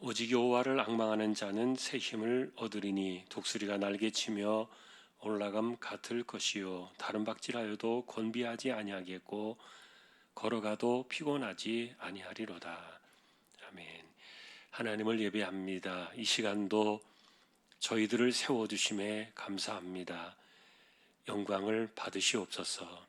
오직 여호와를 앙망하는 자는 새 힘을 얻으리니 독수리가 날개치며 올라감 같을 것이요 다른 박질하여도 곤비하지 아니하겠고 걸어가도 피곤하지 아니하리로다. 아멘. 하나님을 예배합니다. 이 시간도 저희들을 세워주심에 감사합니다. 영광을 받으시옵소서.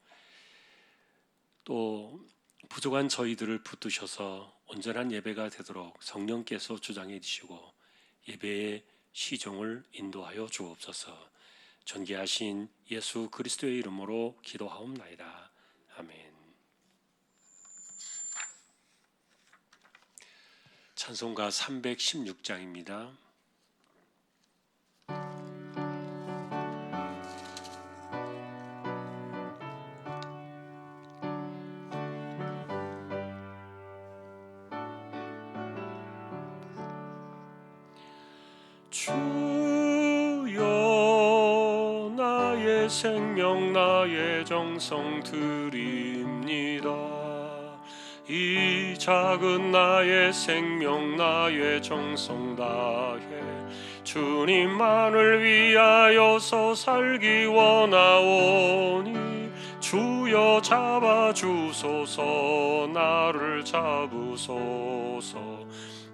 또 부족한 저희들을 붙드셔서 온전한 예배가 되도록 성령께서 주장해 주시고 예배의 시종을 인도하여 주옵소서. 존귀하신 예수 그리스도의 이름으로 기도하옵나이다. 아멘. 찬송가 316장입니다. 주여 나의 생명 나의 정성 드립니다. 이 작은 나의 생명 나의 정성 다해 주님만을 위하여서 살기 원하오니 주여 잡아주소서 나를 잡으소서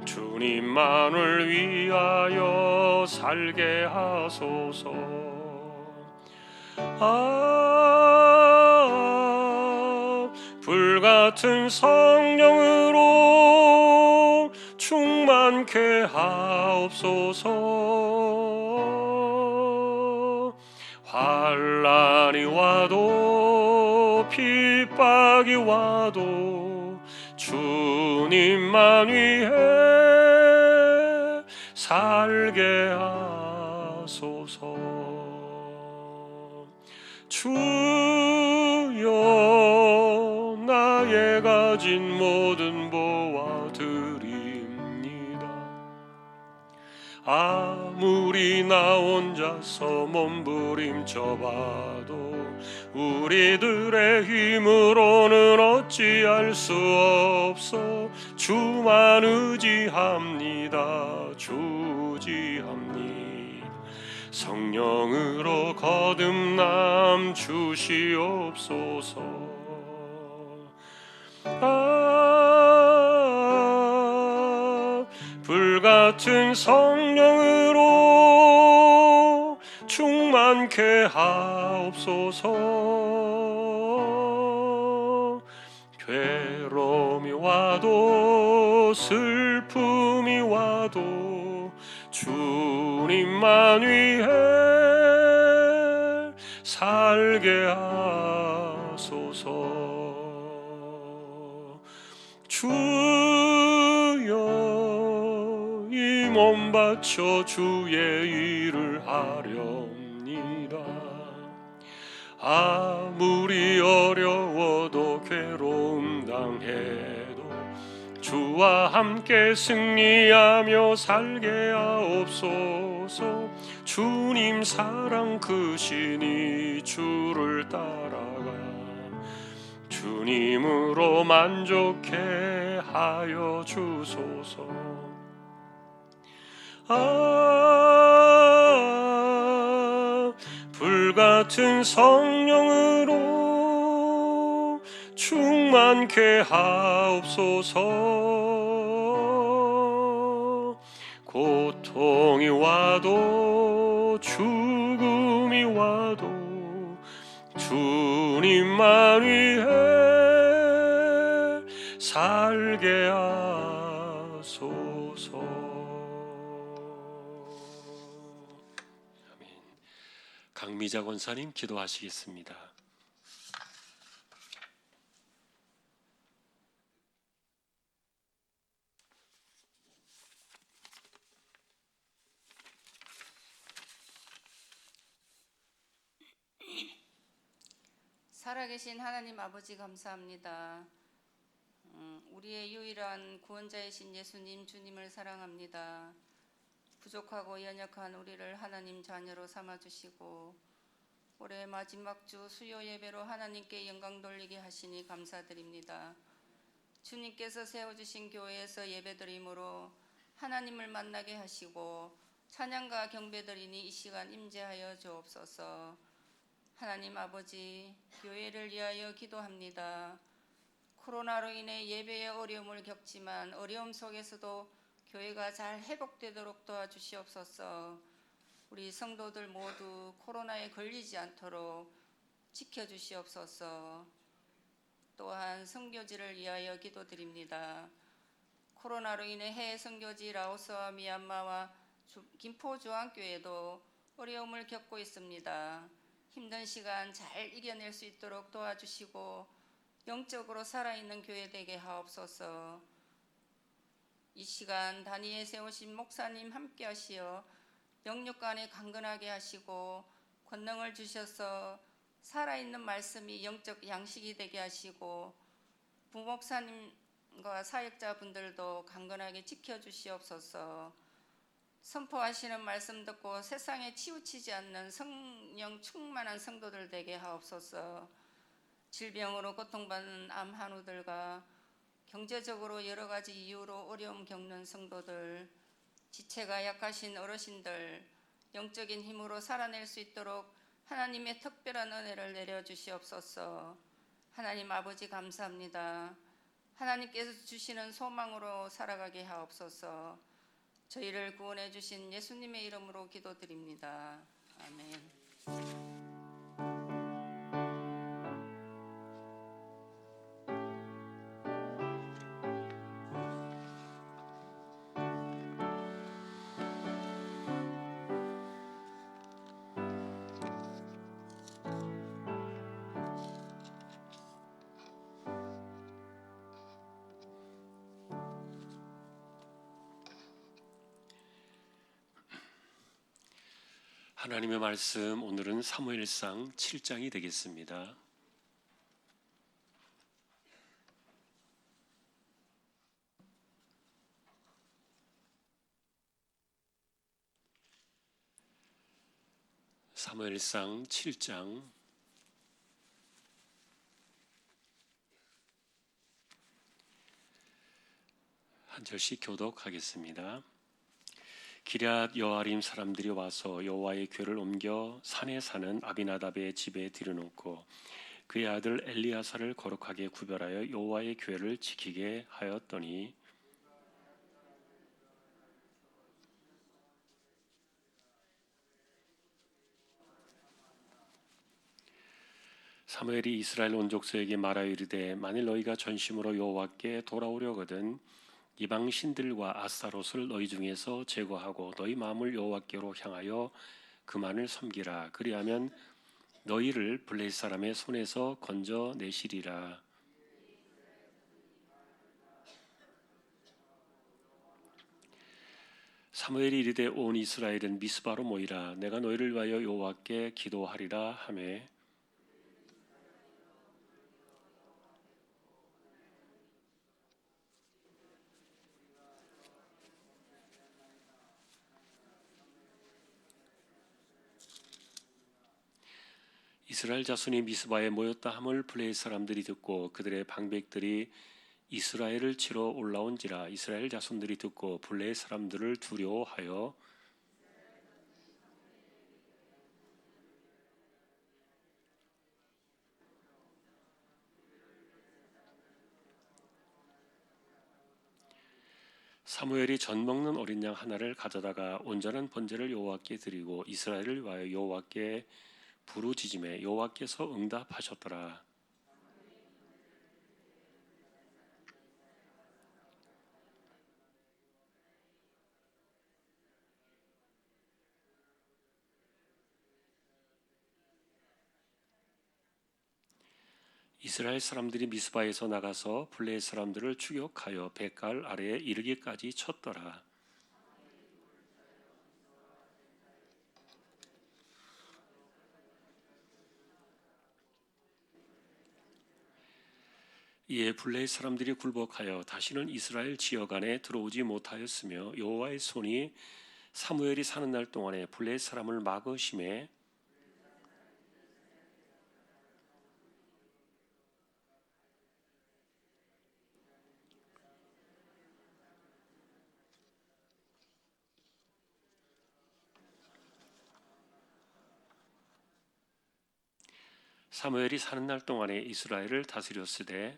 주님만을 위하여 살게 하소서. 불같은 성령으로 충만케 하옵소서. 환난이 와도 핍박이 와도 주님만 위해 살게 하소서. 주여 나의 가진 모든 보아 드립니다. 아무리 나 혼자서 몸부림쳐봐도 우리들의 힘으로는 어찌할 수 없어. 주만 의지합니다. 주지합니다. 성령으로 거듭남 주시옵소서. 불같은 성령으로 충만케 하옵소서. 괴로움이 와도 슬픔이 와도 주님만 위해 살게 하소서. 주여 이 몸 바쳐 주의 일을 하렵니다. 아무리 어려워도 괴로움 당해도 주와 함께 승리하며 살게 하옵소서. 주님 사랑 크시니 주를 따라가 주님으로 만족해 하여 주소서. 불같은 성령으로 충만케 하옵소서. 고통이 와도 죽음이 와도 주님만 위해 살게 하소서. 아멘. 강미자 권사님 기도하시겠습니다. 살아계신 하나님 아버지 감사합니다. 우리의 유일한 구원자이신 예수님 주님을 사랑합니다. 부족하고 연약한 우리를 하나님 자녀로 삼아주시고 올해 마지막 주 수요 예배로 하나님께 영광 돌리게 하시니 감사드립니다. 주님께서 세워주신 교회에서 예배드림으로 하나님을 만나게 하시고 찬양과 경배드리니 이 시간 임재하여 주옵소서. 하나님 아버지, 교회를 위하여 기도합니다. 코로나로 인해 예배에 어려움을 겪지만 어려움 속에서도 교회가 잘 회복되도록 도와주시옵소서. 우리 성도들 모두 코로나에 걸리지 않도록 지켜주시옵소서. 또한 선교지를 위하여 기도드립니다. 코로나로 인해 해외 선교지 라오스와 미얀마와 김포 주안교회도 어려움을 겪고 있습니다. 힘든 시간 잘 이겨낼 수 있도록 도와주시고 영적으로 살아있는 교회 되게 하옵소서. 이 시간 단위에 세우신 목사님 함께 하시어 영육간에 강건하게 하시고 권능을 주셔서 살아있는 말씀이 영적 양식이 되게 하시고 부목사님과 사역자분들도 강건하게 지켜주시옵소서. 선포하시는 말씀 듣고 세상에 치우치지 않는 성령 충만한 성도들 되게 하옵소서. 질병으로 고통받는 암 한우들과 경제적으로 여러 가지 이유로 어려움 겪는 성도들, 지체가 약하신 어르신들, 영적인 힘으로 살아낼 수 있도록 하나님의 특별한 은혜를 내려주시옵소서. 하나님 아버지 감사합니다. 하나님께서 주시는 소망으로 살아가게 하옵소서. 저희를 구원해 주신 예수님의 이름으로 기도드립니다. 아멘. 하나님의 말씀, 오늘은 사무엘상 7장이 되겠습니다. 사무엘상 7장 한 절씩 교독하겠습니다. 기럇 여아림 사람들이 와서 여호와의 궤를 옮겨 산에 사는 아비나답의 집에 들여놓고 그의 아들 엘리야사를 거룩하게 구별하여 여호와의 궤를 지키게 하였더니 사무엘이 이스라엘 온 족속에게 말하여 이르되 만일 너희가 전심으로 여호와께 돌아오려거든 이방 신들과 아스타롯을 너희 중에서 제거하고 너희 마음을 여호와께로 향하여 그만을 섬기라. 그리하면 너희를 블레셋 사람의 손에서 건져내시리라. 사무엘이 이르되 온 이스라엘은 미스바로 모이라. 내가 너희를 위하여 여호와께 기도하리라 하매 이스라엘 자손이 미스바에 모였다 함을 블레셋 사람들이 듣고 그들의 방백들이 이스라엘을 치러 올라온지라. 이스라엘 자손들이 듣고 블레셋 사람들을 두려워하여 사무엘이 전 먹는 어린 양 하나를 가져다가 온전한 번제를 여호와께 드리고 이스라엘을 위하여 여호와께 부르짖음에 여호와께서 응답하셨더라. 이스라엘 사람들이 미스바에서 나가서 블레셋 사람들을 추격하여 벳갈 아래에 이르기까지 쳤더라. 이에 블레셋 사람들이 굴복하여 다시는 이스라엘 지역 안에 들어오지 못하였으며 여호와의 손이 사무엘이 사는 날 동안에 블레셋 사람을 막으심에 사무엘이 사는 날 동안에 이스라엘을 다스렸으되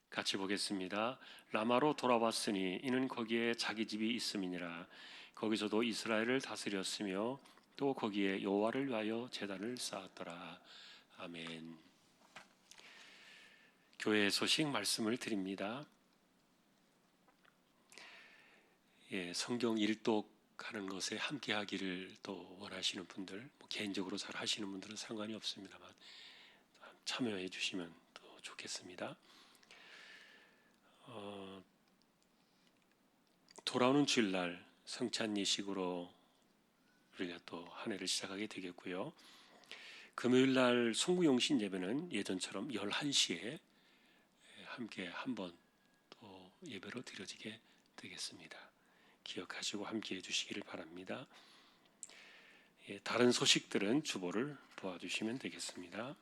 같이 보겠습니다. 라마로 돌아왔으니 이는 거기에 자기 집이 있음이니라. 거기서도 이스라엘을 다스렸으며 또 거기에 여호와를 위하여 제단을 쌓았더라. 아멘. 교회의 소식 말씀을 드립니다. 성경 일독하는 것에 함께하기를 또 원하시는 분들, 개인적으로 잘 하시는 분들은 상관이 없습니다만 참여해 주시면 또 좋겠습니다. 돌아오는 주일날 성찬 예식으로 우리가 또 한 해를 시작하게 되겠고요. 금요일날 송구용신 예배는 예전처럼 11시에 함께 한번 또 예배로 드려지게 되겠습니다. 기억하시고 함께 해주시기를 바랍니다. 다른 소식들은 주보를 보아주시면 되겠습니다.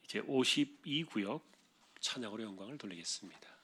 이제 52구역 찬양으로 영광을 돌리겠습니다.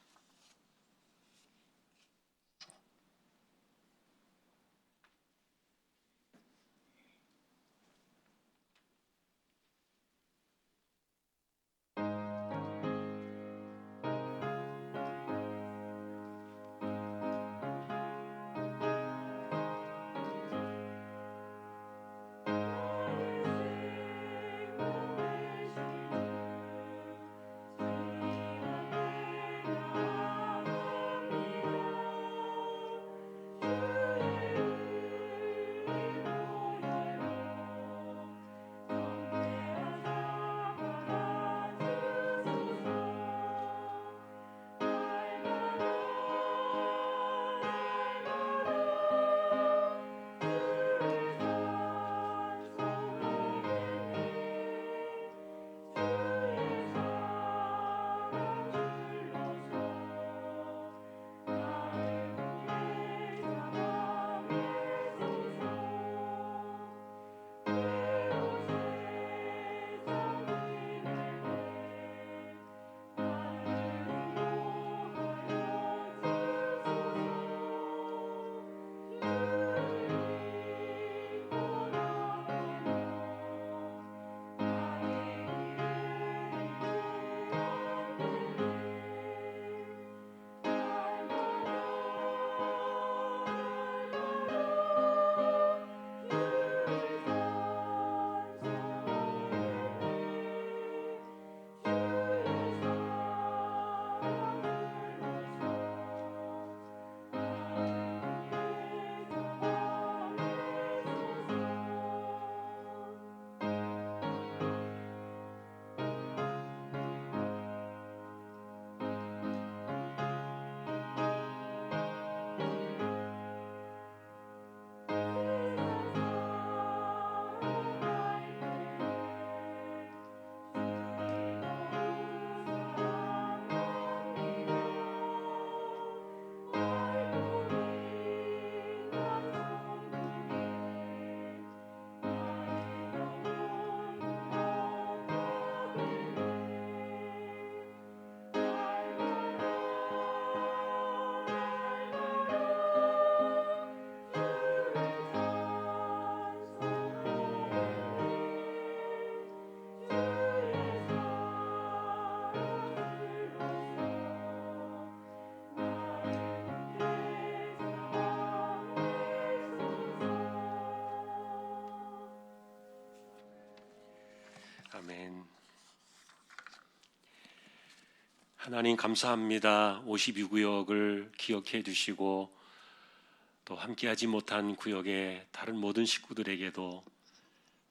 아멘. 하나님 감사합니다. 52구역을 기억해 주시고 또 함께하지 못한 구역의 다른 모든 식구들에게도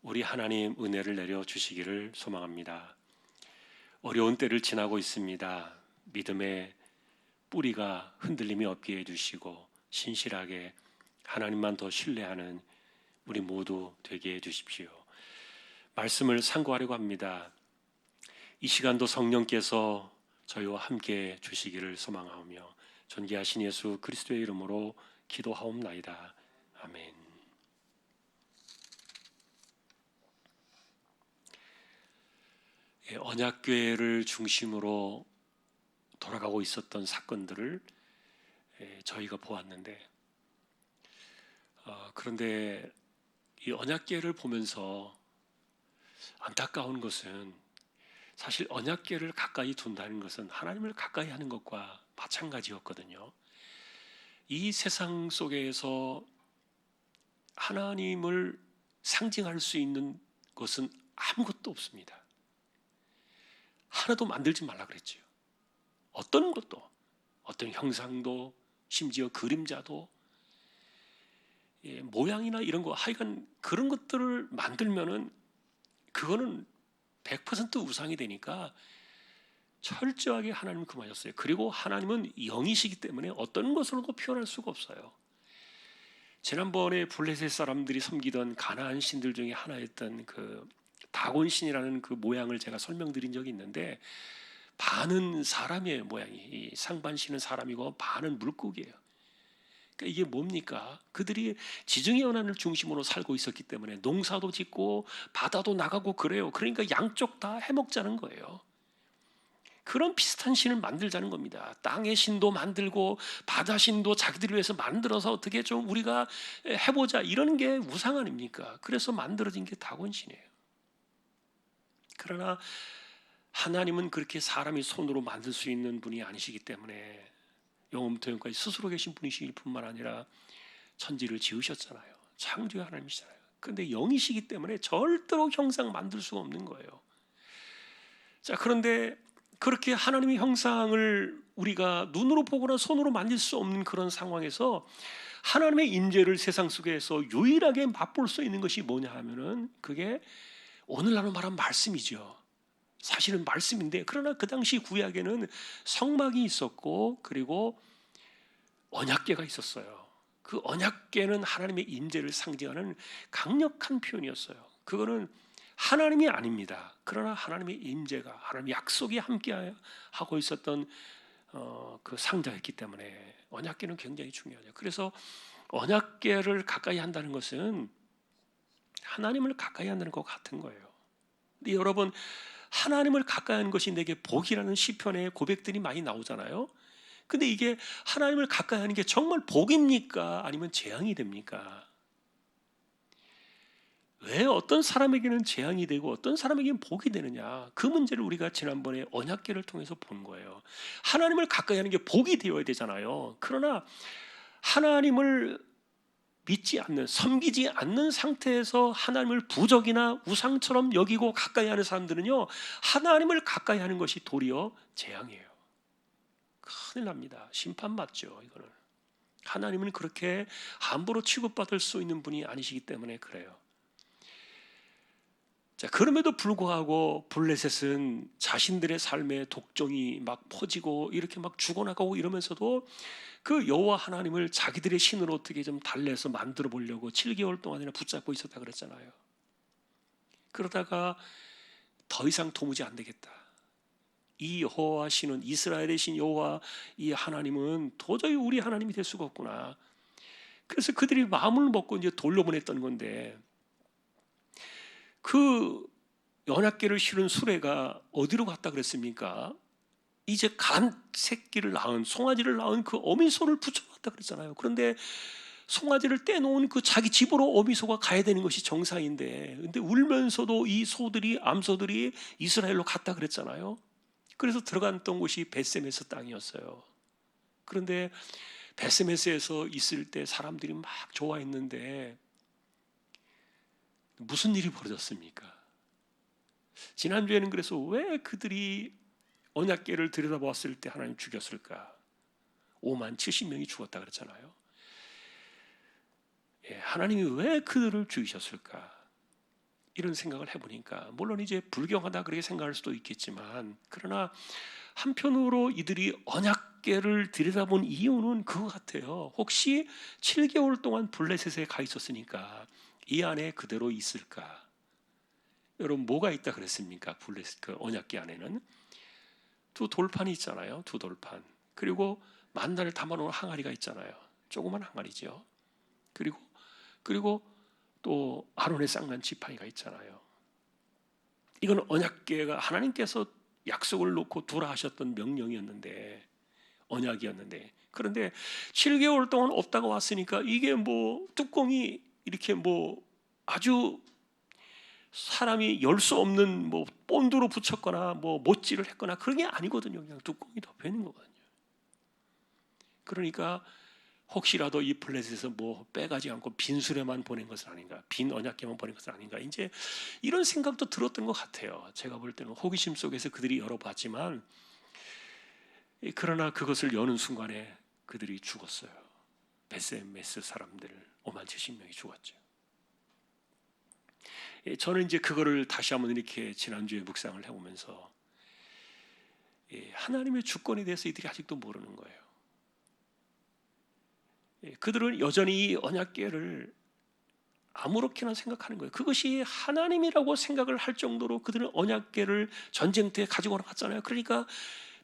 우리 하나님 은혜를 내려 주시기를 소망합니다. 어려운 때를 지나고 있습니다. 믿음의 뿌리가 흔들림이 없게 해주시고 신실하게 하나님만 더 신뢰하는 우리 모두 되게 해주십시오. 말씀을 상고하려고 합니다. 이 시간도 성령께서 저희와 함께 주시기를 소망하며 존귀하신 예수 그리스도의 이름으로 기도하옵나이다. 아멘. 언약궤를 중심으로 돌아가고 있었던 사건들을 저희가 보았는데 그런데 이 언약궤를 보면서 안타까운 것은 사실 언약궤를 가까이 둔다는 것은 하나님을 가까이 하는 것과 마찬가지였거든요. 이 세상 속에서 하나님을 상징할 수 있는 것은 아무것도 없습니다. 하나도 만들지 말라 그랬지요. 어떤 것도, 어떤 형상도, 심지어 그림자도, 모양이나 이런 거, 하여간 그런 것들을 만들면은 그거는 100% 우상이 되니까 철저하게 하나님은 금하셨어요. 그리고 하나님은 영이시기 때문에 어떤 것으로도 표현할 수가 없어요. 지난번에 블레셋 사람들이 섬기던 가나안 신들 중에 하나였던 그 다곤 신이라는 그 모양을 제가 설명드린 적이 있는데, 반은 사람의 모양이, 이 상반 신은 사람이고 반은 물고기예요. 그러니까 이게 뭡니까? 그들이 지중해 연안을 중심으로 살고 있었기 때문에 농사도 짓고 바다도 나가고 그래요. 그러니까 양쪽 다 해먹자는 거예요. 그런 비슷한 신을 만들자는 겁니다. 땅의 신도 만들고 바다 신도 자기들을 위해서 만들어서 어떻게 좀 우리가 해보자, 이런 게 우상 아닙니까? 그래서 만들어진 게 다곤 신이에요. 그러나 하나님은 그렇게 사람이 손으로 만들 수 있는 분이 아니시기 때문에 영원부터 영원까지 스스로 계신 분이실 뿐만 아니라 천지를 지으셨잖아요. 창조의 하나님이시잖아요. 그런데 영이시기 때문에 절대로 형상 만들 수가 없는 거예요. 자, 그런데 그렇게 하나님의 형상을 우리가 눈으로 보거나 손으로 만질 수 없는 그런 상황에서 하나님의 임재를 세상 속에서 유일하게 맛볼 수 있는 것이 뭐냐 하면은 그게 오늘날로 말하면 말씀이죠. 사실은 말씀인데, 그러나 그 당시 구약에는 성막이 있었고 그리고 언약궤가 있었어요. 그 언약궤는 하나님의 임재를 상징하는 강력한 표현이었어요. 그거는 하나님이 아닙니다. 그러나 하나님의 임재가, 하나님의 약속이 함께 하고 있었던 그 상자였기 때문에 언약궤는 굉장히 중요하죠. 그래서 언약궤를 가까이 한다는 것은 하나님을 가까이 한다는 것 같은 거예요. 근데 여러분, 하나님을 가까이 하는 것이 내게 복이라는 시편의 고백들이 많이 나오잖아요. 근데 이게 하나님을 가까이 하는 게 정말 복입니까? 아니면 재앙이 됩니까? 왜 어떤 사람에게는 재앙이 되고 어떤 사람에게는 복이 되느냐, 그 문제를 우리가 지난번에 언약궤를 통해서 본 거예요. 하나님을 가까이 하는 게 복이 되어야 되잖아요. 그러나 하나님을 믿지 않는, 섬기지 않는 상태에서 하나님을 부적이나 우상처럼 여기고 가까이 하는 사람들은요, 하나님을 가까이 하는 것이 도리어 재앙이에요. 큰일 납니다. 심판받죠. 이거는 하나님은 그렇게 함부로 취급받을 수 있는 분이 아니시기 때문에 그래요. 자, 그럼에도 불구하고 블레셋은 자신들의 삶에 독종이 막 퍼지고 이렇게 막 죽어나가고 이러면서도 그 여호와 하나님을 자기들의 신으로 어떻게 좀 달래서 만들어 보려고 7개월 동안이나 붙잡고 있었다 그랬잖아요. 그러다가 더 이상 도무지 안 되겠다. 이 여호와 신은, 이스라엘의 신 여호와 이 하나님은 도저히 우리 하나님이 될 수가 없구나. 그래서 그들이 마음을 먹고 이제 돌려보냈던 건데, 그 언약궤를 실은 수레가 어디로 갔다 그랬습니까? 이제 간 새끼를 낳은, 송아지를 낳은 그 어미소를 붙여놨다 그랬잖아요. 그런데 송아지를 떼놓은 그 자기 집으로 어미소가 가야 되는 것이 정상인데, 근데 울면서도 이 소들이, 암소들이 이스라엘로 갔다 그랬잖아요. 그래서 들어갔던 곳이 벳세메스 땅이었어요. 그런데 벳세메스에서 있을 때 사람들이 막 좋아했는데 무슨 일이 벌어졌습니까? 지난주에는 그래서 왜 그들이 언약궤를 들여다보았을 때 하나님 죽였을까? 5만 70명이 죽었다 그랬잖아요. 하나님이 왜 그들을 죽이셨을까? 이런 생각을 해보니까, 물론 이제 불경하다 그렇게 생각할 수도 있겠지만, 그러나 한편으로 이들이 언약궤를 들여다본 이유는 그거 같아요. 혹시 7개월 동안 블레셋에 가 있었으니까 이 안에 그대로 있을까? 여러분, 뭐가 있다 그랬습니까? 블레셋 그 언약궤 안에는 두 돌판이 있잖아요. 두 돌판. 그리고 만나를 담아놓은 항아리가 있잖아요. 조그만 항아리죠. 그리고 또 아론의 쌍난 지팡이가 있잖아요. 이건 언약궤가 하나님께서 약속을 놓고 두라 하셨던 명령이었는데 언약이었는데, 그런데 7개월 동안 없다가 왔으니까 이게 뭐 뚜껑이 이렇게 뭐 아주 사람이 열 수 없는 뭐 본드로 붙였거나 뭐 못질을 했거나 그런 게 아니거든요. 그냥 뚜껑이 덮여 있는 거거든요. 그러니까 혹시라도 이 플랫에서 뭐 빼가지 않고 빈 수레만 보낸 것은 아닌가, 빈 언약궤만 보낸 것은 아닌가, 이제 이런 생각도 들었던 것 같아요. 제가 볼 때는 호기심 속에서 그들이 열어봤지만, 그러나 그것을 여는 순간에 그들이 죽었어요. 베세메스 사람들 5만 70명이 죽었죠. 저는 이제 그거를 다시 한번 이렇게 지난주에 묵상을 해보면서 하나님의 주권에 대해서 이들이 아직도 모르는 거예요. 그들은 여전히 이 언약궤를 아무렇게나 생각하는 거예요. 그것이 하나님이라고 생각을 할 정도로 그들은 언약궤를 전쟁터에 가지고 나갔잖아요. 그러니까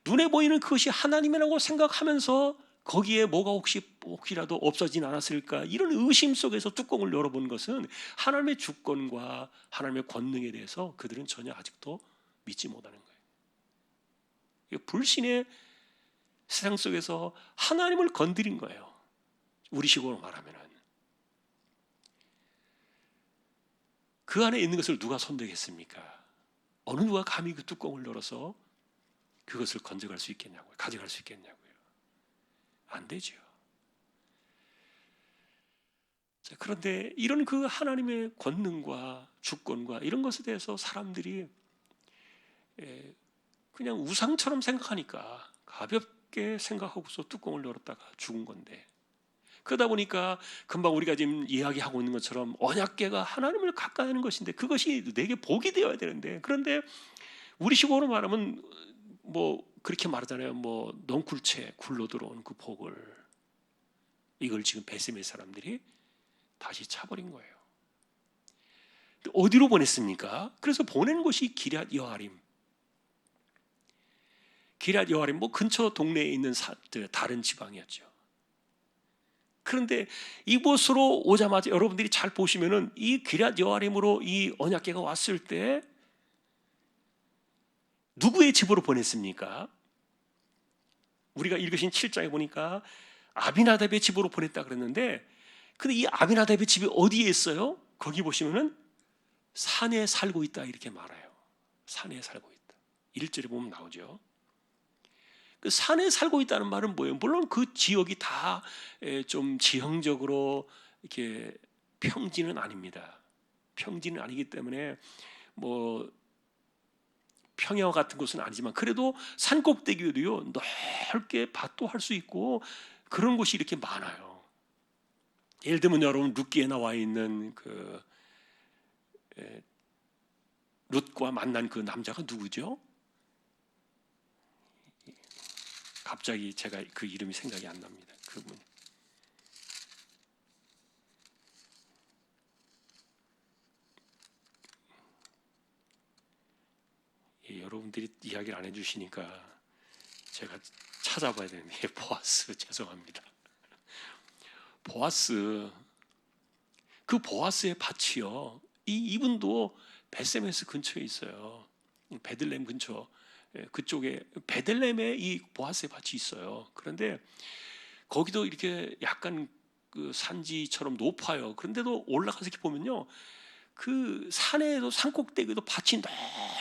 눈에 보이는 그것이 하나님이라고 생각하면서 거기에 뭐가 혹시라도 없어지진 않았을까, 이런 의심 속에서 뚜껑을 열어본 것은 하나님의 주권과 하나님의 권능에 대해서 그들은 전혀 아직도 믿지 못하는 거예요. 불신의 세상 속에서 하나님을 건드린 거예요. 우리식으로 말하면은 그 안에 있는 것을 누가 손대겠습니까? 어느 누가 감히 그 뚜껑을 열어서 그것을 건져갈 수 있겠냐고요, 가져갈 수 있겠냐고요. 안 되죠. 자, 그런데 이런 그 하나님의 권능과 주권과 이런 것에 대해서 사람들이 그냥 우상처럼 생각하니까 가볍게 생각하고서 뚜껑을 열었다가 죽은 건데, 그러다 보니까 금방 우리가 지금 이야기하고 있는 것처럼 언약궤가 하나님을 가까이 하는 것인데 그것이 내게 복이 되어야 되는데, 그런데 우리식으로 말하면 뭐 그렇게 말하잖아요. 뭐 넝쿨채 굴러 들어온 그 복을, 이걸 지금 베세메 사람들이 다시 차버린 거예요. 어디로 보냈습니까? 그래서 보낸 곳이 기럇 여아림. 기럇 여아림 뭐 근처 동네에 있는 다른 지방이었죠. 그런데 이곳으로 오자마자 여러분들이 잘 보시면은 이 기럇 여아림으로 이 언약궤가 왔을 때 누구의 집으로 보냈습니까? 우리가 읽으신 7장에 보니까 아비나답의 집으로 보냈다 그랬는데, 근데 이 아비나답의 집이 어디에 있어요? 거기 보시면은 산에 살고 있다 이렇게 말해요. 산에 살고 있다. 1절에 보면 나오죠. 그 산에 살고 있다는 말은 뭐예요? 물론 그 지역이 다 좀 지형적으로 이렇게 평지는 아닙니다. 평지는 아니기 때문에 뭐 평야 같은 곳은 아니지만 그래도 산 꼭대기에도요 넓게 밭도 할 수 있고 그런 곳이 이렇게 많아요. 예를 들면 여러분 룻기에 나와 있는 그 룻과 만난 그 남자가 누구죠? 갑자기 제가 그 이름이 생각이 안 납니다. 그분. 여러분들이 이야기를 안 해주시니까 제가 찾아봐야 되는데, 보아스, 죄송합니다. 보아스, 그 보아스의 밭이요, 이분도 베세메스 근처에 있어요. 베들레헴 근처, 그쪽에 베들레헴에 이 보아스의 밭이 있어요. 그런데 거기도 이렇게 약간 그 산지처럼 높아요. 그런데도 올라가서 이렇게 보면요, 그 산에도 산꼭대기에도 밭이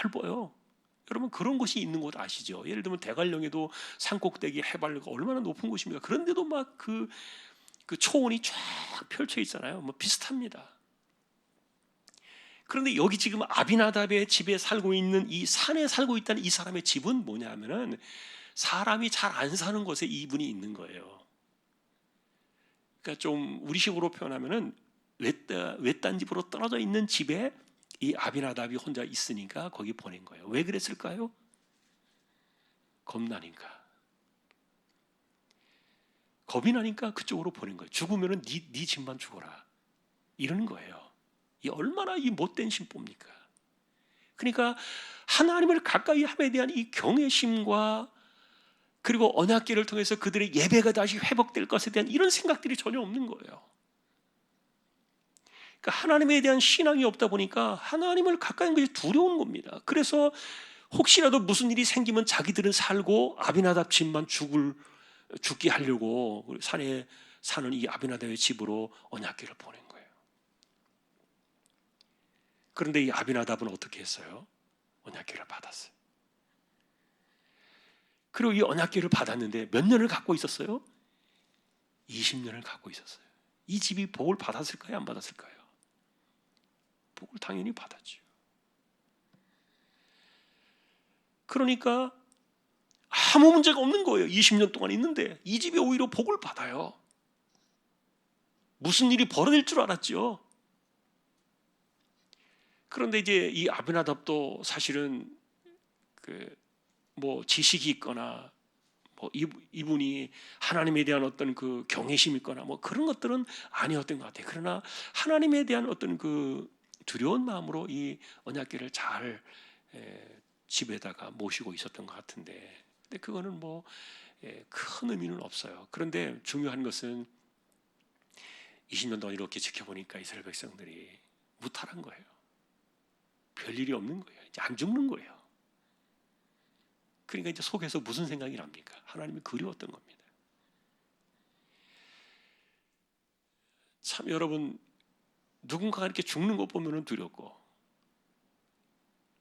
넓어요. 여러분 그런 곳이 있는 곳 아시죠? 예를 들면 대관령에도 산꼭대기 해발류가 얼마나 높은 곳입니까? 그런데도 막 그 초원이 쫙 펼쳐 있잖아요. 뭐 비슷합니다. 그런데 여기 지금 아비나답의 집에 살고 있는 이 산에 살고 있다는 이 사람의 집은 뭐냐면은 사람이 잘 안 사는 곳에 이분이 있는 거예요. 그러니까 좀 우리식으로 표현하면은 외딴 집으로 떨어져 있는 집에 이 아비나답이 혼자 있으니까 거기 보낸 거예요. 왜 그랬을까요? 겁나니까. 겁이 나니까 그쪽으로 보낸 거예요. 죽으면은 네 집만 죽어라, 이러는 거예요. 이 얼마나 이 못된 심보입니까? 그러니까 하나님을 가까이 함에 대한 이 경외심과 그리고 언약궤를 통해서 그들의 예배가 다시 회복될 것에 대한 이런 생각들이 전혀 없는 거예요. 그러니까 하나님에 대한 신앙이 없다 보니까 하나님을 가까이 하는 것이 두려운 겁니다. 그래서 혹시라도 무슨 일이 생기면 자기들은 살고 아비나답 집만 죽을 죽게 하려고 산에 사는 이 아비나답의 집으로 언약궤를 보낸 거예요. 그런데 이 아비나답은 어떻게 했어요? 언약궤를 받았어요. 그리고 이 언약궤를 받았는데 몇 년을 갖고 있었어요? 20년을 갖고 있었어요. 이 집이 복을 받았을까요? 안 받았을까요? 복을 당연히 받았죠. 그러니까 아무 문제가 없는 거예요. 20년 동안 있는데 이 집이 오히려 복을 받아요. 무슨 일이 벌어질 줄 알았죠. 그런데 이제 이 아비나답도 사실은 뭐 지식이 있거나 뭐 이분이 하나님에 대한 어떤 그 경외심이 있거나 뭐 그런 것들은 아니었던 것 같아요. 그러나 하나님에 대한 어떤 그 두려운 마음으로 이 언약궤를 잘 집에다가 모시고 있었던 것 같은데, 근데 그거는 뭐 큰 의미는 없어요. 그런데 중요한 것은 20년 동안 이렇게 지켜보니까 이스라엘 백성들이 무탈한 거예요. 별일이 없는 거예요. 이제 안 죽는 거예요. 그러니까 이제 속에서 무슨 생각이 납니까? 하나님이 그리웠던 겁니다. 참 여러분, 누군가가 이렇게 죽는 것 보면 두렵고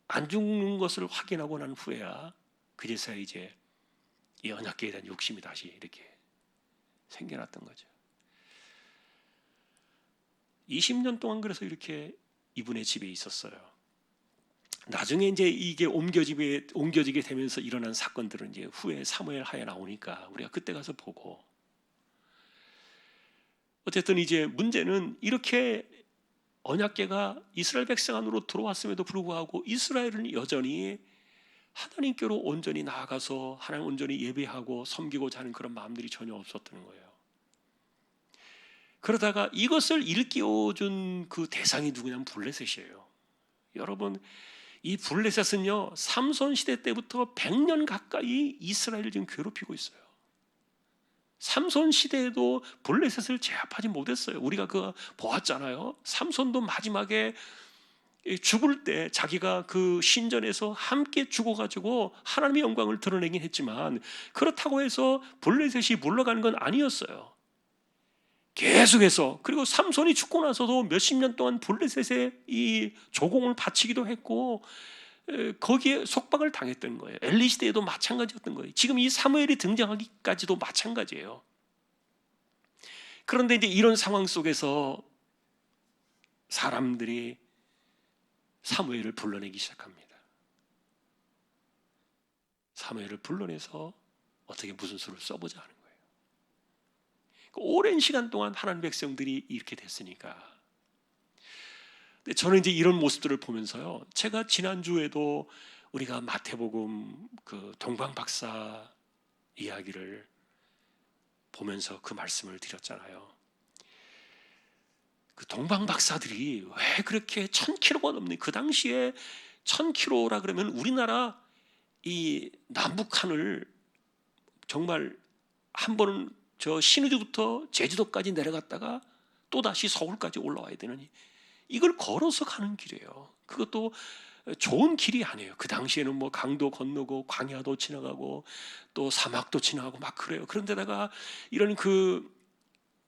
안 죽는 것을 확인하고 난 후에야 그제서야 이제 이 언약궤에 대한 욕심이 다시 이렇게 생겨났던 거죠. 20년 동안 그래서 이렇게 이분의 집에 있었어요. 나중에 이제 이게 옮겨지게 되면서 일어난 사건들은 이제 후에 사무엘 하에 나오니까 우리가 그때 가서 보고, 어쨌든 이제 문제는 이렇게 언약궤가 이스라엘 백성 안으로 들어왔음에도 불구하고 이스라엘은 여전히 하나님께로 온전히 나아가서 하나님 온전히 예배하고 섬기고자 하는 그런 마음들이 전혀 없었던 거예요. 그러다가 이것을 일깨워준 그 대상이 누구냐면 블레셋이에요. 여러분, 이 블레셋은요, 삼손 시대 때부터 100년 가까이 이스라엘을 지금 괴롭히고 있어요. 삼손 시대에도 블레셋을 제압하지 못했어요. 우리가 그거 보았잖아요. 삼손도 마지막에 죽을 때 자기가 그 신전에서 함께 죽어가지고 하나님의 영광을 드러내긴 했지만, 그렇다고 해서 블레셋이 물러가는 건 아니었어요. 계속해서. 그리고 삼손이 죽고 나서도 몇십 년 동안 블레셋에 이 조공을 바치기도 했고 거기에 속박을 당했던 거예요. 엘리 시대에도 마찬가지였던 거예요. 지금 이 사무엘이 등장하기까지도 마찬가지예요. 그런데 이제 이런 상황 속에서 사람들이 사무엘을 불러내기 시작합니다. 사무엘을 불러내서 어떻게 무슨 수를 써보자 하는 거예요. 오랜 시간 동안 하나님 백성들이 이렇게 됐으니까. 근데 저는 이제 이런 모습들을 보면서요, 제가 지난주에도 우리가 마태복음 그 동방 박사 이야기를 보면서 그 말씀을 드렸잖아요. 그 동방 박사들이 왜 그렇게 1000km가 넘는, 그 당시에 1000km라 그러면 우리나라 이 남북한을 정말 한 번은 저 신의주부터 제주도까지 내려갔다가 또 다시 서울까지 올라와야 되는, 이걸 걸어서 가는 길이에요. 그것도 좋은 길이 아니에요. 그 당시에는 뭐 강도 건너고 광야도 지나가고 또 사막도 지나가고 막 그래요. 그런데다가 이런 그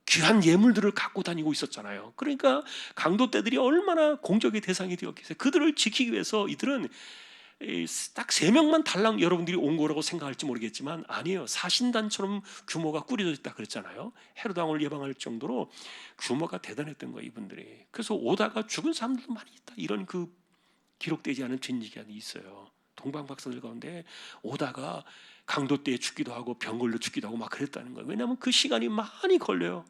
귀한 예물들을 갖고 다니고 있었잖아요. 그러니까 강도떼들이 얼마나 공격의 대상이 되었겠어요. 그들을 지키기 위해서 이들은 딱 3명만 달랑 여러분들이 온 거라고 생각할지 모르겠지만 아니에요. 사신단처럼 규모가 꾸려져 있다 그랬잖아요. 헤롯 왕을 예방할 정도로 규모가 대단했던 거예요, 이분들이. 그래서 오다가 죽은 사람들도 많이 있다, 이런 그 기록되지 않은 뒷얘기가 있어요. 동방 박사들 가운데 오다가 강도떼에 죽기도 하고 병걸로 죽기도 하고 막 그랬다는 거예요. 왜냐하면 그 시간이 많이 걸려요.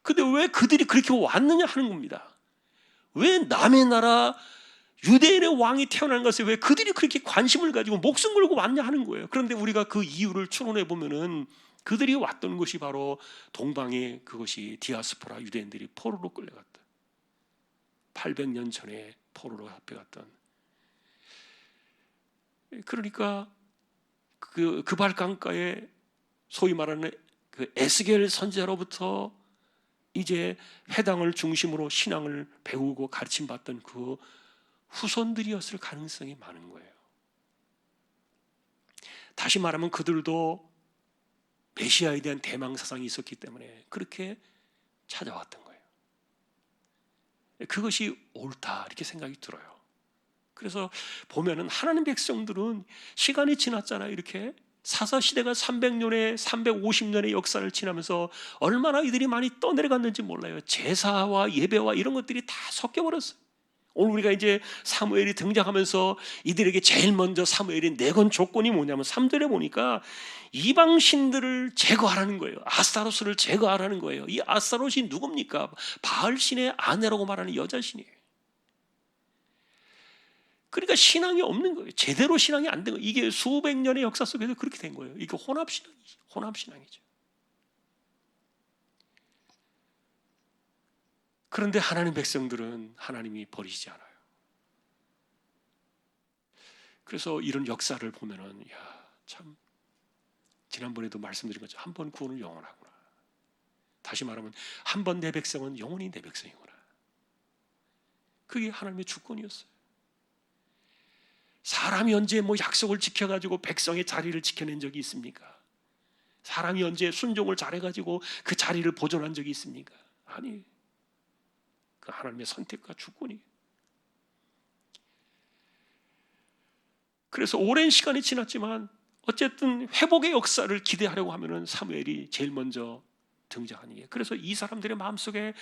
근데 왜 그들이 그렇게 왔느냐 하는 겁니다. 왜 남의 나라 유대인의 왕이 태어난 것에 왜 그들이 그렇게 관심을 가지고 목숨 걸고 왔냐 하는 거예요. 그런데 우리가 그 이유를 추론해 보면은 그들이 왔던 것이 바로 동방의 그것이 디아스포라 유대인들이 포로로 끌려갔다. 800년 전에 포로로 잡혀갔던. 그러니까 그 그발 강가에 소위 말하는 그 에스겔 선지자로부터 이제 회당을 중심으로 신앙을 배우고 가르침 받던 그 후손들이었을 가능성이 많은 거예요. 다시 말하면 그들도 메시아에 대한 대망사상이 있었기 때문에 그렇게 찾아왔던 거예요. 그것이 옳다 이렇게 생각이 들어요. 그래서 보면은 하나님 백성들은 시간이 지났잖아요. 이렇게 사사시대가 300년에 350년의 역사를 지나면서 얼마나 이들이 많이 떠내려갔는지 몰라요. 제사와 예배와 이런 것들이 다 섞여버렸어요. 오늘 우리가 이제 사무엘이 등장하면서 이들에게 제일 먼저 사무엘이 내건 조건이 뭐냐면 3절에 보니까 이방신들을 제거하라는 거예요. 아스타로스를 제거하라는 거예요. 이 아스타롯이 누굽니까? 바알신의 아내라고 말하는 여자신이에요. 그러니까 신앙이 없는 거예요. 제대로 신앙이 안 된 거예요. 이게 수백 년의 역사 속에서 그렇게 된 거예요. 이게 혼합신앙이죠. 그런데 하나님 백성들은 하나님이 버리시지 않아요. 그래서 이런 역사를 보면은 참 지난번에도 말씀드린 것처럼 한 번 구원은 영원하구나. 다시 말하면 한 번 내 백성은 영원히 내 백성이구나. 그게 하나님의 주권이었어요. 사람이 언제 약속을 지켜가지고 백성의 자리를 지켜낸 적이 있습니까? 사람이 언제 순종을 잘해가지고 그 자리를 보존한 적이 있습니까? 아니, 그 하나님의 선택과 주권이. 그래서 오랜 시간이 지났지만 어쨌든 회복의 역사를 기대하려고 하면은 사무엘이 제일 먼저 등장하는 게. 그래서 이 사람들의 마음속에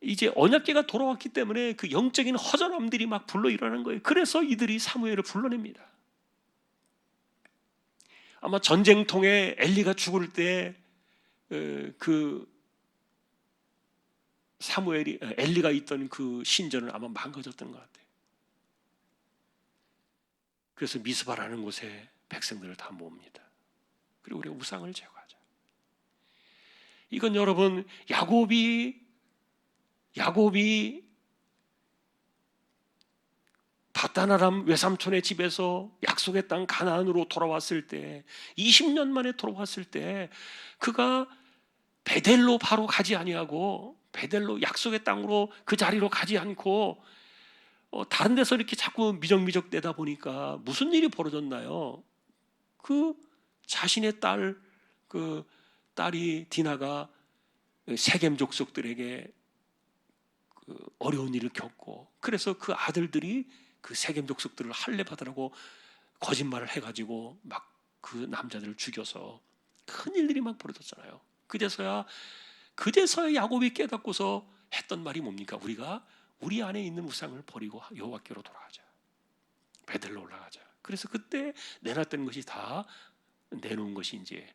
이제 언약궤가 돌아왔기 때문에 그 영적인 허전함들이 막 불러 일어나는 거예요. 그래서 이들이 사무엘을 불러냅니다. 아마 전쟁통에 엘리가 죽을 때 그 사무엘이 엘리가 있던 그 신전은 아마 망가졌던 것 같아요. 그래서 미스바라는 곳에 백성들을 다 모읍니다. 그리고 우리가 우상을 제거하자. 이건 여러분 야곱이 바다나람 외삼촌의 집에서 약속의 땅 가나안으로 돌아왔을 때 20년 만에 돌아왔을 때 그가 베델로 바로 가지 아니하고 베델로 약속의 땅으로 그 자리로 가지 않고 다른 데서 이렇게 자꾸 미적미적 대다 보니까 무슨 일이 벌어졌나요? 그 자신의 딸이 디나가 세겜 족속들에게 어려운 일을 겪고 그래서 그 아들들이 그 세겜 족속들을 할례 받으라고 거짓말을 해가지고 막 그 남자들을 죽여서 큰 일들이 막 벌어졌잖아요. 그제서야 야곱이 깨닫고서 했던 말이 뭡니까? 우리가 우리 안에 있는 우상을 버리고 여호와께로 돌아가자. 베델로 올라가자. 그래서 그때 내놨던 것이 다 내놓은 것이 이제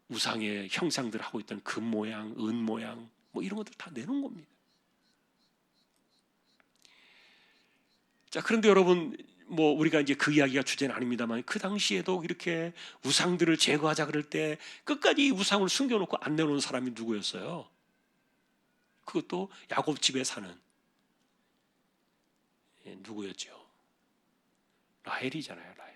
우상의 형상들 하고 있던 금 모양, 은 모양 이런 것들 다 내놓은 겁니다. 자, 그런데 여러분 우리가 이제 그 이야기가 주제는 아닙니다만 그 당시에도 이렇게 우상들을 제거하자 그럴 때 끝까지 우상을 숨겨놓고 안 내놓은 사람이 누구였어요? 그것도 야곱 집에 사는 누구였죠? 라헬이잖아요. 라헬.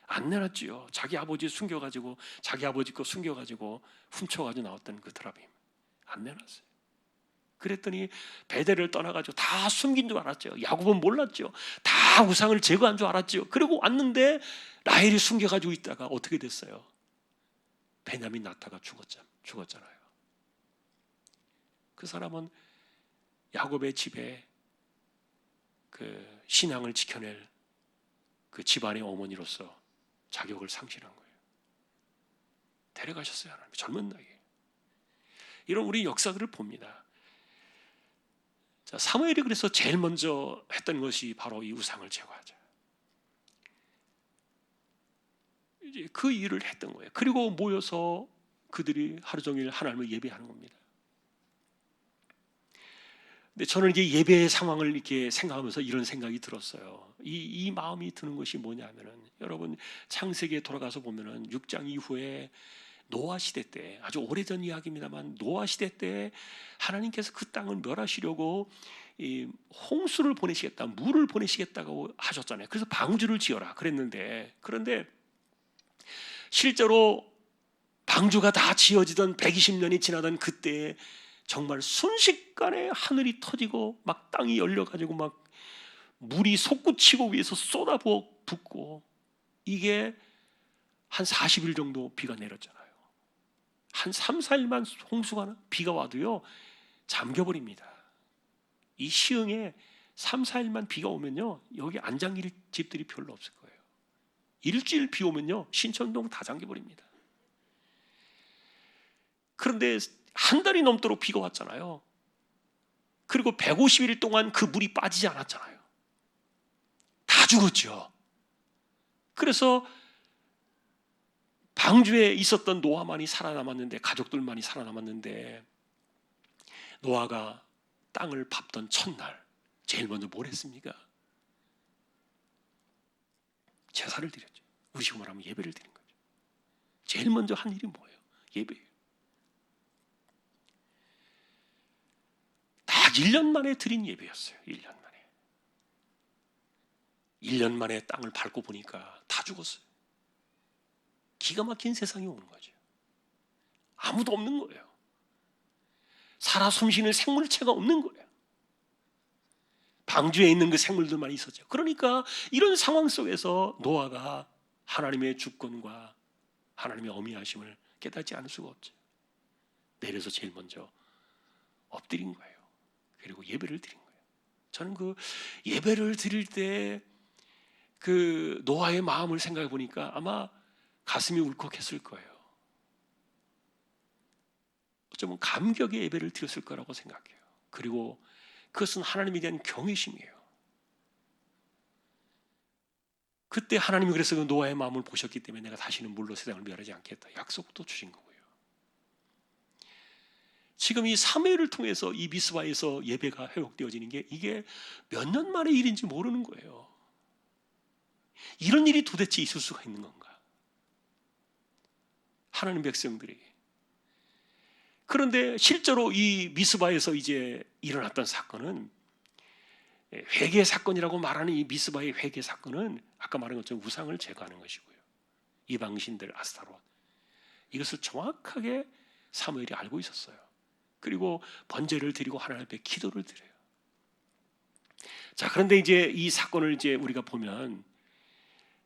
안 내놨지요. 자기 아버지 숨겨가지고 자기 아버지 거 숨겨가지고 훔쳐가지고 나왔던 그 드라빔 안 내놨어요. 그랬더니 베델을 떠나가지고 다 숨긴 줄 알았죠. 야곱은 몰랐죠. 다 우상을 제거한 줄 알았죠. 그리고 왔는데 라헬이 숨겨가지고 있다가 어떻게 됐어요? 베냐민 낳다가 죽었잖아요. 그 사람은 야곱의 집에 그 신앙을 지켜낼 그 집안의 어머니로서 자격을 상실한 거예요. 데려가셨어요. 하나님 젊은 나이에. 이런 우리 역사들을 봅니다. 자, 사무엘이 그래서 제일 먼저 했던 것이 바로 이 우상을 제거하자. 이제 그 일을 했던 거예요. 그리고 모여서 그들이 하루 종일 하나님을 예배하는 겁니다. 근데 저는 이제 예배의 상황을 이렇게 생각하면서 이런 생각이 들었어요. 이 마음이 드는 것이 뭐냐면은 여러분 창세기에 돌아가서 보면은 6장 이후에 노아 시대 때 아주 오래전 이야기입니다만 노아 시대 때 하나님께서 그 땅을 멸하시려고 이 홍수를 보내시겠다, 물을 보내시겠다고 하셨잖아요. 그래서 방주를 지어라 그랬는데 그런데 실제로 방주가 다 지어지던 120년이 지나던 그때에 정말 순식간에 하늘이 터지고 막 땅이 열려가지고 막 물이 솟구치고 위에서 쏟아붓고 이게 한 40일 정도 비가 내렸잖아요. 한 3, 4일만 홍수가 비가 와도요 잠겨버립니다. 이 시흥에 3, 4일만 비가 오면요 여기 안 잠길 집들이 별로 없을 거예요. 일주일 비 오면요 신천동 다 잠겨버립니다. 그런데 한 달이 넘도록 비가 왔잖아요. 그리고 150일 동안 그 물이 빠지지 않았잖아요. 다 죽었죠. 그래서 방주에 있었던 노아만이 살아남았는데, 가족들만이 살아남았는데, 노아가 땅을 밟던 첫날 제일 먼저 뭘 했습니까? 제사를 드렸죠. 우리 식으로 말하면 예배를 드린 거죠. 제일 먼저 한 일이 뭐예요? 예배예요. 딱 1년 만에 드린 예배였어요. 1년 만에. 1년 만에 땅을 밟고 보니까 다 죽었어요. 기가 막힌 세상이 오는 거죠. 아무도 없는 거예요. 살아 숨쉬는 생물체가 없는 거예요. 방주에 있는 그 생물들만 있었죠. 그러니까 이런 상황 속에서 노아가 하나님의 주권과 하나님의 어미하심을 깨닫지 않을 수가 없죠. 내려서 제일 먼저 엎드린 거예요. 그리고 예배를 드린 거예요. 저는 그 예배를 드릴 때 그 노아의 마음을 생각해 보니까 아마 가슴이 울컥했을 거예요. 어쩌면 감격의 예배를 드렸을 거라고 생각해요. 그리고 그것은 하나님에 대한 경외심이에요. 그때 하나님이 그래서 그 노아의 마음을 보셨기 때문에 내가 다시는 물로 세상을 멸하지 않겠다 약속도 주신 거고요. 지금 이 3회를 통해서 이 미스바에서 예배가 회복되어지는 게 이게 몇 년 만의 일인지 모르는 거예요. 이런 일이 도대체 있을 수가 있는 건가? 하나님 백성들이. 그런데 실제로 이 미스바에서 이제 일어났던 사건은 회개 사건이라고 말하는 이 미스바의 회개 사건은 아까 말한 것처럼 우상을 제거하는 것이고요. 이방신들 아스타롯 이것을 정확하게 사무엘이 알고 있었어요. 그리고 번제를 드리고 하나님 앞에 기도를 드려요. 자, 그런데 이제 이 사건을 이제 우리가 보면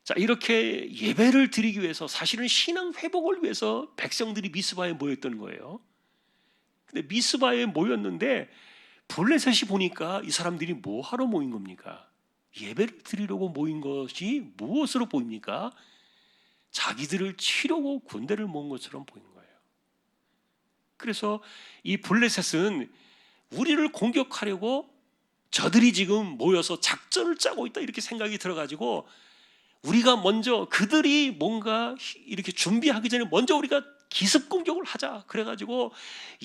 자, 이렇게 예배를 드리기 위해서 사실은 신앙 회복을 위해서 백성들이 미스바에 모였던 거예요. 근데 미스바에 모였는데 블레셋이 보니까 이 사람들이 뭐 하러 모인 겁니까? 예배를 드리려고 모인 것이 무엇으로 보입니까? 자기들을 치려고 군대를 모은 것처럼 보이는 거예요. 그래서 이 블레셋은 우리를 공격하려고 저들이 지금 모여서 작전을 짜고 있다 이렇게 생각이 들어가지고 우리가 먼저 그들이 뭔가 이렇게 준비하기 전에 먼저 우리가 기습 공격을 하자 그래가지고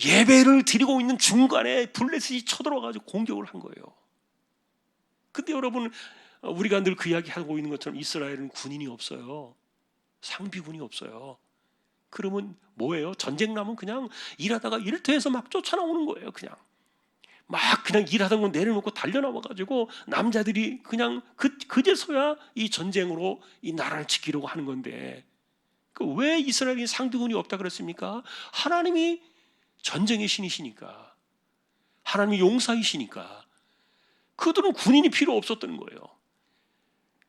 예배를 드리고 있는 중간에 블레셋이 쳐들어가지고 공격을 한 거예요. 근데 여러분 우리가 늘 그 이야기 하고 있는 것처럼 이스라엘은 군인이 없어요. 상비군이 없어요. 그러면 뭐예요? 전쟁 나면 그냥 일하다가 일터에서 막 쫓아나오는 거예요. 그냥 일하던 거 내려놓고 달려나와가지고 남자들이 그냥 그제서야 이 전쟁으로 이 나라를 지키려고 하는 건데 왜 이스라엘이 상비군이 없다 그랬습니까? 하나님이 전쟁의 신이시니까, 하나님이 용사이시니까 그들은 군인이 필요 없었던 거예요.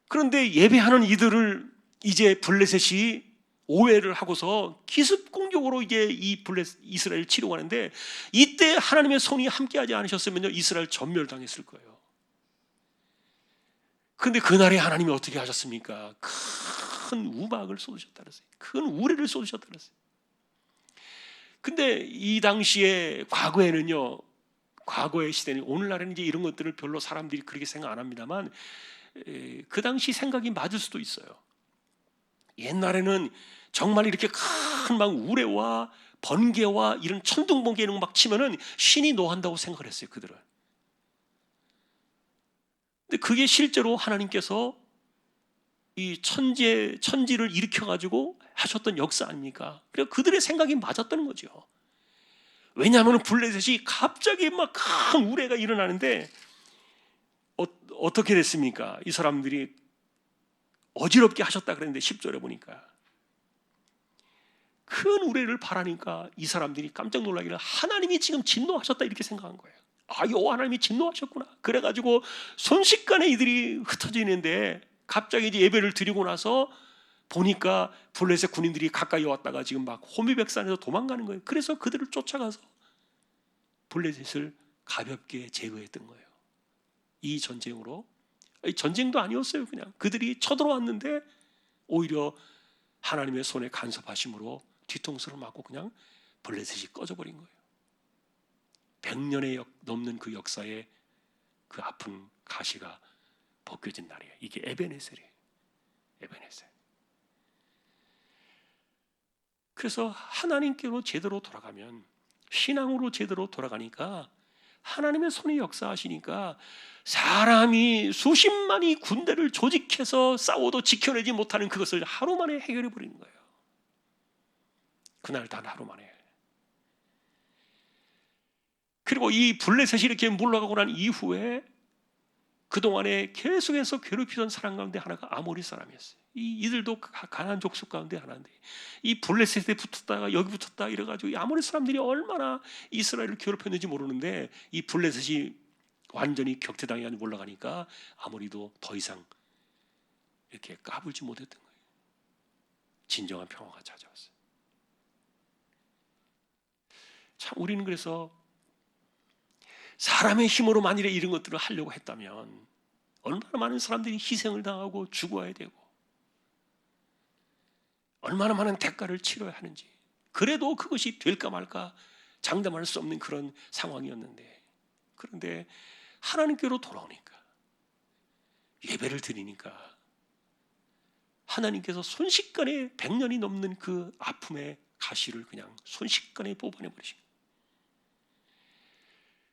그런데 예배하는 이들을 이제 블레셋이 오해를 하고서 기습 공격으로 이제 이스라엘 치려고 하는데 이때 하나님의 손이 함께하지 않으셨으면요 이스라엘 전멸당했을 거예요. 그런데 그날에 하나님이 어떻게 하셨습니까? 큰 우박을 쏟으셨다 그랬어요. 큰 우레를 쏟으셨다 그랬어요. 근데 이 당시에 과거에는요, 과거의 시대는 오늘날에는 이제 이런 것들을 별로 사람들이 그렇게 생각 안 합니다만 그 당시 생각이 맞을 수도 있어요. 옛날에는 정말 이렇게 큰 막 우레와 번개와 이런 천둥번개 이런 거 막 치면은 신이 노한다고 생각을 했어요, 그들은. 근데 그게 실제로 하나님께서 이 천지를 일으켜 가지고 하셨던 역사 아닙니까? 그래서 그들의 생각이 맞았다는 거죠. 왜냐하면 블레셋이 갑자기 막 큰 우레가 일어나는데 어떻게 됐습니까? 이 사람들이 어지럽게 하셨다 그랬는데 10절에 보니까 큰 우레를 바라니까 이 사람들이 깜짝 놀라기를 하나님이 지금 진노하셨다 이렇게 생각한 거예요. 여호와 하나님이 진노하셨구나. 그래가지고 순식간에 이들이 흩어지는데 갑자기 이제 예배를 드리고 나서 보니까 블레셋 군인들이 가까이 왔다가 지금 막 호미백산에서 도망가는 거예요. 그래서 그들을 쫓아가서 블레셋을 가볍게 제거했던 거예요. 이 전쟁으로. 전쟁도 아니었어요. 그냥 그들이 쳐들어왔는데 오히려 하나님의 손에 간섭하심으로 뒤통수를 맞고 그냥 블레셋이 꺼져버린 거예요. 100년에 넘는 그 역사에 그 아픈 가시가 벗겨진 날이에요. 이게 에베네셀이에요. 에베네셀. 그래서 하나님께로 제대로 돌아가면, 신앙으로 제대로 돌아가니까 하나님의 손이 역사하시니까 사람이 수십만이 군대를 조직해서 싸워도 지켜내지 못하는 그것을 하루 만에 해결해 버리는 거예요. 그날 단 하루 만에. 그리고 이 블레셋이 이렇게 물러가고 난 이후에 그동안에 계속해서 괴롭히던 사람 가운데 하나가 아모리 사람이었어요. 이들도 가나안 족속 가운데 하나인데, 이 블레셋에 붙었다가 여기 붙었다 이래가지고 이 아모리 사람들이 얼마나 이스라엘을 괴롭혔는지 모르는데, 이 블레셋이 완전히 격퇴당해 올라가니까 아모리도 더 이상 이렇게 까불지 못했던 거예요. 진정한 평화가 찾아왔어요. 참 우리는 그래서 사람의 힘으로 만일에 이런 것들을 하려고 했다면 얼마나 많은 사람들이 희생을 당하고 죽어야 되고 얼마나 많은 대가를 치러야 하는지, 그래도 그것이 될까 말까 장담할 수 없는 그런 상황이었는데, 그런데 하나님께로 돌아오니까, 예배를 드리니까 하나님께서 순식간에 100년이 넘는 그 아픔의 가시를 그냥 순식간에 뽑아내버리신 거예요.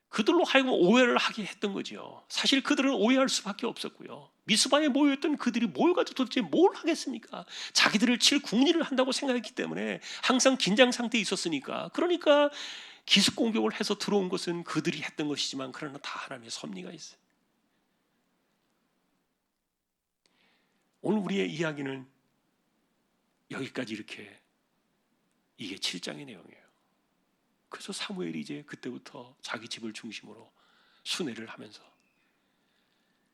그들로 하여금 오해를 하게 했던 거죠. 사실 그들은 오해할 수밖에 없었고요. 미스바에 모여있던 그들이 모여가지고 도대체 뭘 하겠습니까? 자기들을 칠 궁리를 한다고 생각했기 때문에 항상 긴장 상태에 있었으니까. 그러니까 기습 공격을 해서 들어온 것은 그들이 했던 것이지만, 그러나 다 하나님의 섭리가 있어요. 오늘 우리의 이야기는 여기까지 이렇게, 이게 7장의 내용이에요. 그래서 사무엘이 이제 그때부터 자기 집을 중심으로 순회를 하면서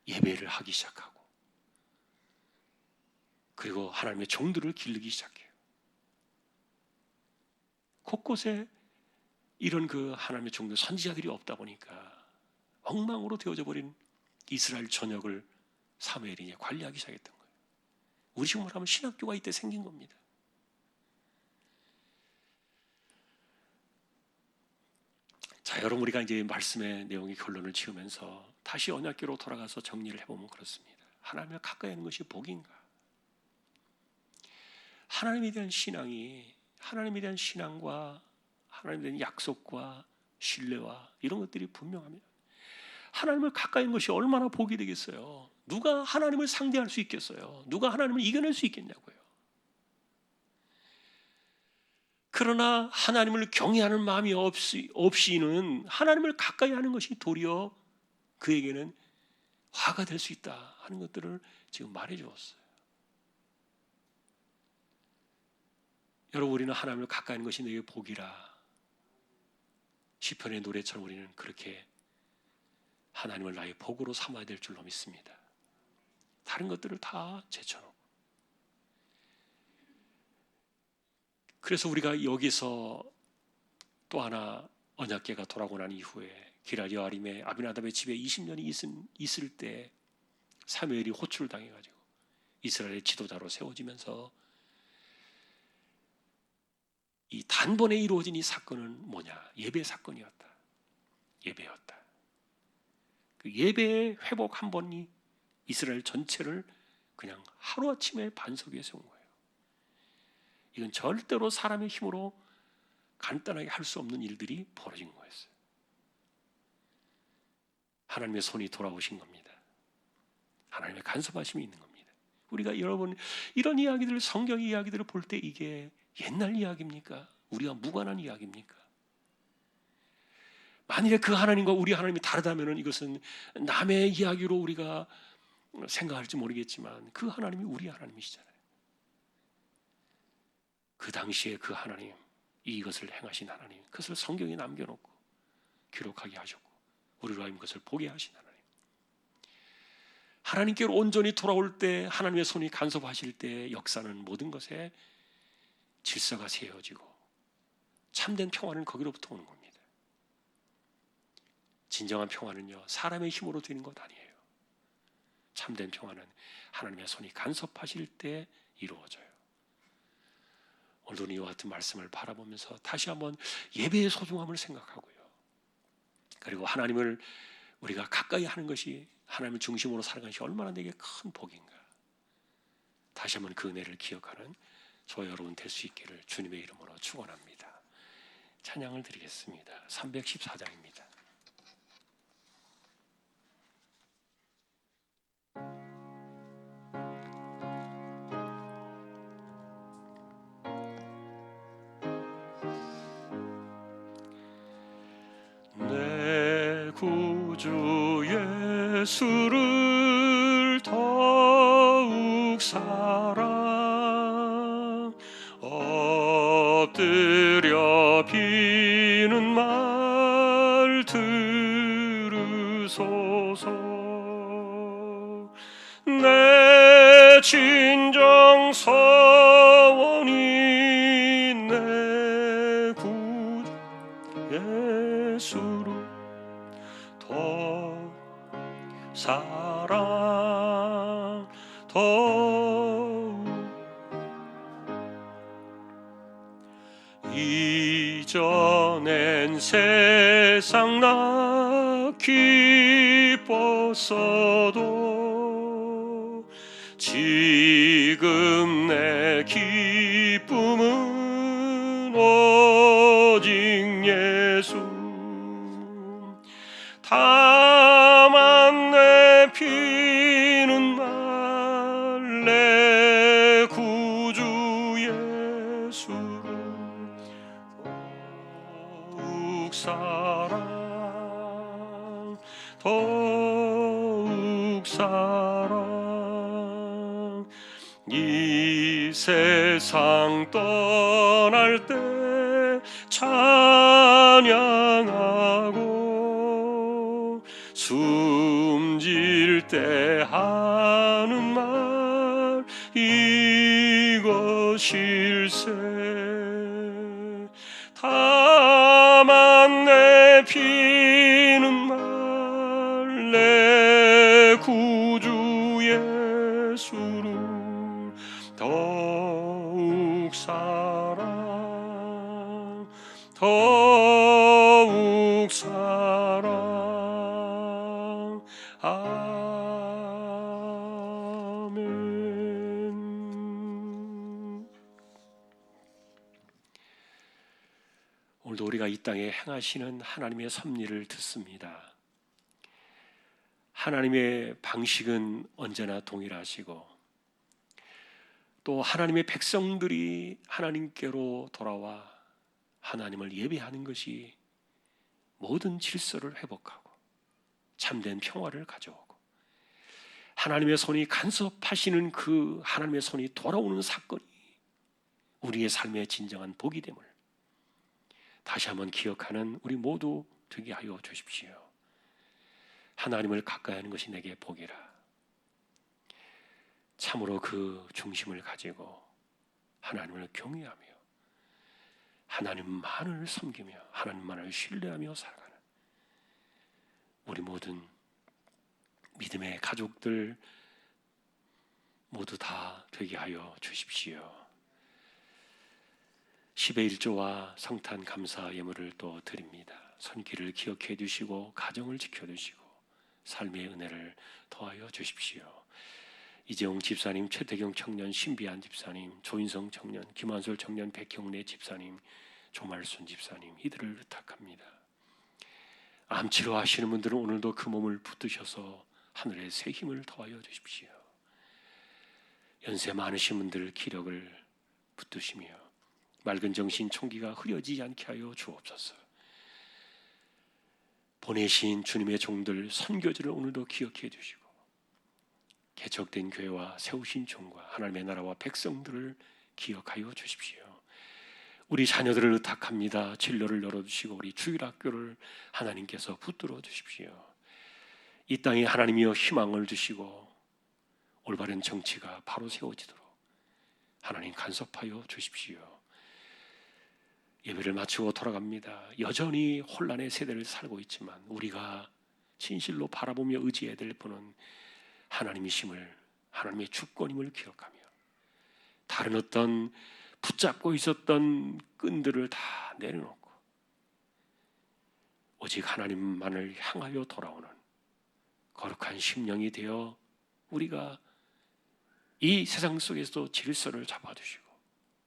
예배를 하기 시작하고, 그리고 하나님의 종들을 기르기 시작해요. 곳곳에 이런 그 하나님의 종들, 선지자들이 없다 보니까 엉망으로 되어져 버린 이스라엘 전역을 사무엘이 이제 관리하기 시작했던 거예요. 우리 식으로 하면 신학교가 이때 생긴 겁니다. 자, 여러분, 우리가 이제 말씀의 내용의 결론을 지으면서 다시 언약궤로 돌아가서 정리를 해보면 그렇습니다. 하나님을 가까이 하는 것이 복인가? 하나님에 대한 신앙이, 하나님에 대한 신앙과 하나님에 대한 약속과 신뢰와 이런 것들이 분명하면 하나님을 가까이 하는 것이 얼마나 복이 되겠어요? 누가 하나님을 상대할 수 있겠어요? 누가 하나님을 이겨낼 수 있겠냐고요? 그러나 하나님을 경외하는 마음이 없이는 하나님을 가까이 하는 것이 도리어 그에게는 화가 될 수 있다 하는 것들을 지금 말해 주었어요. 여러분, 우리는 하나님을 가까이 하는 것이 내게 복이라, 시편의 노래처럼 우리는 그렇게 하나님을 나의 복으로 삼아야 될 줄로 믿습니다. 다른 것들을 다 제쳐놓고. 그래서 우리가 여기서 또 하나 언약궤가 돌아오고 난 이후에 기럇 여아림의 아비나답의 집에 20년이 있을 때 사무엘이 호출을 당해가지고 이스라엘의 지도자로 세워지면서, 이 단번에 이루어진 이 사건은 뭐냐? 예배 사건이었다. 예배였다. 그 예배의 회복 한 번이 이스라엘 전체를 그냥 하루아침에 반석 위에 세운 거예요. 이건 절대로 사람의 힘으로 간단하게 할 수 없는 일들이 벌어진 거였어요. 하나님의 손이 돌아오신 겁니다. 하나님의 간섭하심이 있는 겁니다. 우리가 여러분 이런 이야기들을, 성경 이야기들을 볼 때 이게 옛날 이야기입니까? 우리가 무관한 이야기입니까? 만일에 그 하나님과 우리 하나님이 다르다면 이것은 남의 이야기로 우리가 생각할지 모르겠지만 그 하나님이 우리 하나님이시잖아요. 그 당시에 그 하나님, 이것을 행하신 하나님, 그것을 성경에 남겨놓고 기록하게 하셨고 우리로 하여금 그것을 보게 하신 하나님. 하나님께로 온전히 돌아올 때, 하나님의 손이 간섭하실 때 역사는 모든 것에 질서가 세워지고 참된 평화는 거기로부터 오는 겁니다. 진정한 평화는요, 사람의 힘으로 되는 것 아니에요. 참된 평화는 하나님의 손이 간섭하실 때 이루어져요. 오늘도 이와 같은 말씀을 바라보면서 다시 한번 예배의 소중함을 생각하고요, 그리고 하나님을 우리가 가까이 하는 것이, 하나님을 중심으로 살아가는 것이 얼마나 내게 큰 복인가, 다시 한번 그 은혜를 기억하는 저와 여러분 될 수 있기를 주님의 이름으로 축원합니다. 찬양을 드리겠습니다. 314장입니다. 내 구주 예수를 더욱 사랑, 엎드려 비는 말 들으소서. 내 진정 서원이 내 구주 예수를 더 사랑, 더욱 이전엔 세상 나 기뻤어도 지금 내 기쁨은 오직 예수. 다만 내 피는 말 내 구주 예수를 더욱 사랑, 더욱 사랑. 이 세상 떠날 때 찬양하고 숨질 때 하는 말 이것일세. 다만 내 피는 말 내 구주 예수를 더욱 사랑, 더욱 사랑. 아멘. 오늘도 우리가 이 땅에 행하시는 하나님의 섭리를 듣습니다. 하나님의 방식은 언제나 동일하시고, 또 하나님의 백성들이 하나님께로 돌아와 하나님을 예배하는 것이 모든 질서를 회복하고 참된 평화를 가져오고, 하나님의 손이 간섭하시는 그 하나님의 손이 돌아오는 사건이 우리의 삶의 진정한 복이 됨을 다시 한번 기억하는 우리 모두 되게 하여 주십시오. 하나님을 가까이 하는 것이 내게 복이라. 참으로 그 중심을 가지고 하나님을 경외하며 하나님만을 섬기며 하나님만을 신뢰하며 살아가는 우리 모든 믿음의 가족들 모두 다 되게 하여 주십시오. 10의 1조와 성탄 감사 예물을 또 드립니다. 손길을 기억해 주시고 가정을 지켜주시고 삶의 은혜를 더하여 주십시오. 이재용 집사님, 최태경 청년, 신비한 집사님, 조인성 청년, 김한솔 청년, 백형래 집사님, 조말순 집사님, 이들을 부탁합니다. 암 치료하시는 분들은 오늘도 그 몸을 붙드셔서 하늘의 새 힘을 더하여 주십시오. 연세 많으신 분들 기력을 붙드시며 맑은 정신 총기가 흐려지지 않게 하여 주옵소서. 보내신 주님의 종들 선교지를 오늘도 기억해 주시고 개척된 교회와 세우신 종과 하나님의 나라와 백성들을 기억하여 주십시오. 우리 자녀들을 의탁합니다. 진로를 열어주시고 우리 주일학교를 하나님께서 붙들어 주십시오. 이 땅에 하나님이여 희망을 주시고 올바른 정치가 바로 세워지도록 하나님 간섭하여 주십시오. 예배를 마치고 돌아갑니다. 여전히 혼란의 세대를 살고 있지만 우리가 진실로 바라보며 의지해야 될 분은 하나님이심을, 하나님의 주권임을 기억하며 다른 어떤 붙잡고 있었던 끈들을 다 내려놓고 오직 하나님만을 향하여 돌아오는 거룩한 심령이 되어 우리가 이 세상 속에서도 질서를 잡아주시고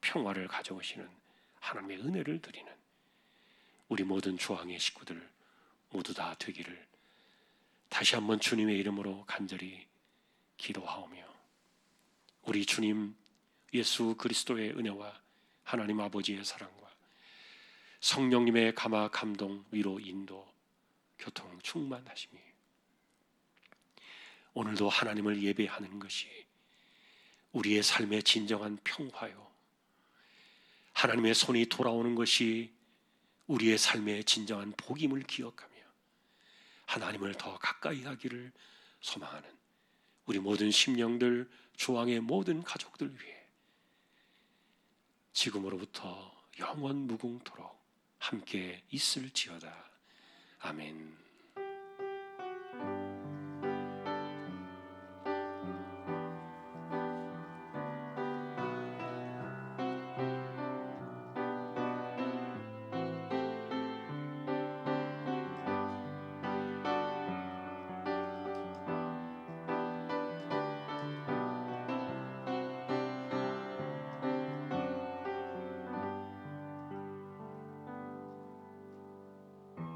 평화를 가져오시는 하나님의 은혜를 드리는 우리 모든 주왕의 식구들 모두 다 되기를 다시 한번 주님의 이름으로 간절히 기도하오며 우리 주님 예수 그리스도의 은혜와 하나님 아버지의 사랑과 성령님의 감화 감동 위로 인도 교통 충만하심이 오늘도 하나님을 예배하는 것이 우리의 삶의 진정한 평화요 하나님의 손이 돌아오는 것이 우리의 삶의 진정한 복임을 기억하며 하나님을 더 가까이 하기를 소망하는 우리 모든 심령들 주왕의 모든 가족들 위해 지금으로부터 영원 무궁토록 함께 있을지어다. 아멘.